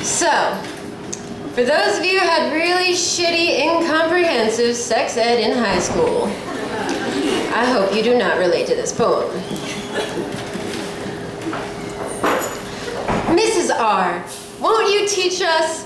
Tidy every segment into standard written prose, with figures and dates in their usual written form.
So, for those of you who had really shitty, incomprehensive sex ed in high school, I hope you do not relate to this poem. Mrs. R, won't you teach us,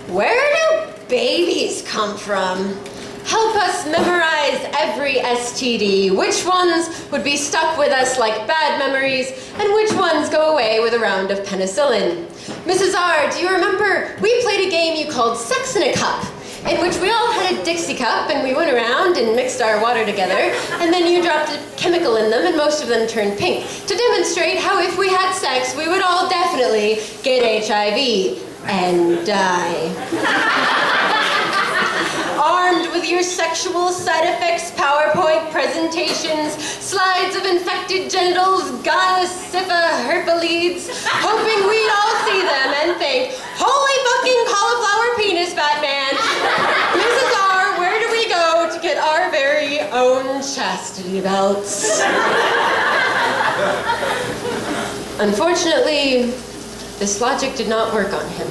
where do babies come from? Help us memorize every STD. Which ones would be stuck with us like bad memories, and which ones go away with a round of penicillin? Mrs. R, do you remember we played a game you called Sex in a Cup, in which we all had a Dixie cup and we went around and mixed our water together, and then you dropped a chemical in them and most of them turned pink, to demonstrate how if we had sex, we would all definitely get HIV and die. Armed with your sexual side effects, PowerPoint presentations, slides of infected genitals, gonorrhea, syphilis, herpes, hoping we'd all see them and think, holy fucking cauliflower penis, Batman! Mrs. R, where do we go to get our very own chastity belts? Unfortunately, this logic did not work on him.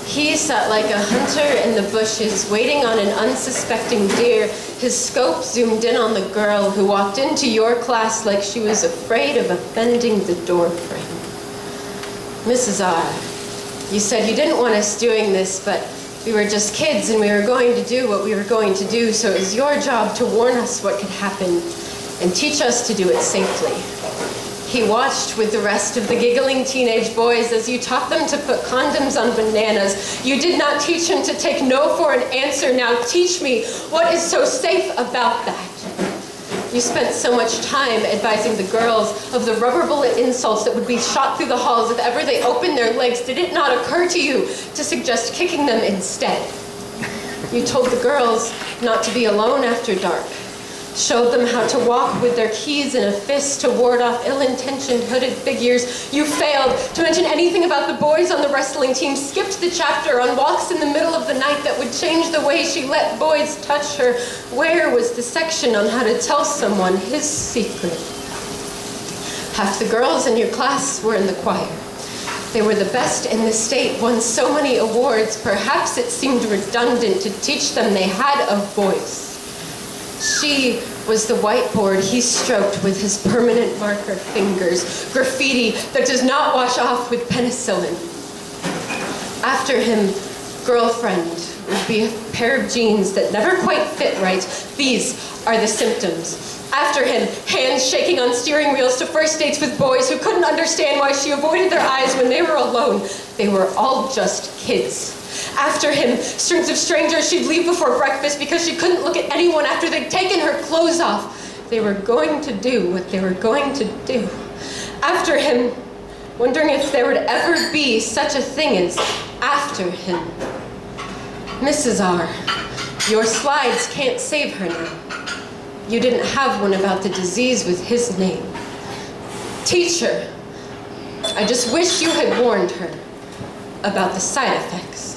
He sat like a hunter in the bushes, waiting on an unsuspecting deer. His scope zoomed in on the girl who walked into your class like she was afraid of offending the doorframe. Mrs. R, you said you didn't want us doing this, but we were just kids and we were going to do what we were going to do, so it was your job to warn us what could happen and teach us to do it safely. He watched with the rest of the giggling teenage boys as you taught them to put condoms on bananas. You did not teach him to take no for an answer. Now teach me what is so safe about that. You spent so much time advising the girls of the rubber bullet insults that would be shot through the halls if ever they opened their legs. Did it not occur to you to suggest kicking them instead? You told the girls not to be alone after dark. Showed them how to walk with their keys in a fist to ward off ill-intentioned hooded figures. You failed to mention anything about the boys on the wrestling team, skipped the chapter on walks in the middle of the night that would change the way she let boys touch her. Where was the section on how to tell someone his secret? Half the girls in your class were in the choir. They were the best in the state, won so many awards, perhaps it seemed redundant to teach them they had a voice. She was the whiteboard he stroked with his permanent marker fingers, graffiti that does not wash off with penicillin. After him, girlfriend would be a pair of jeans that never quite fit right. These are the symptoms. After him, hands shaking on steering wheels to first dates with boys who couldn't understand why she avoided their eyes when they were alone. They were all just kids. After him, strings of strangers she'd leave before breakfast because she couldn't look at anyone after they'd taken her clothes off. They were going to do what they were going to do. After him, wondering if there would ever be such a thing as after him. Mrs. R, your slides can't save her now. You didn't have one about the disease with his name. Teacher, I just wish you had warned her about the side effects.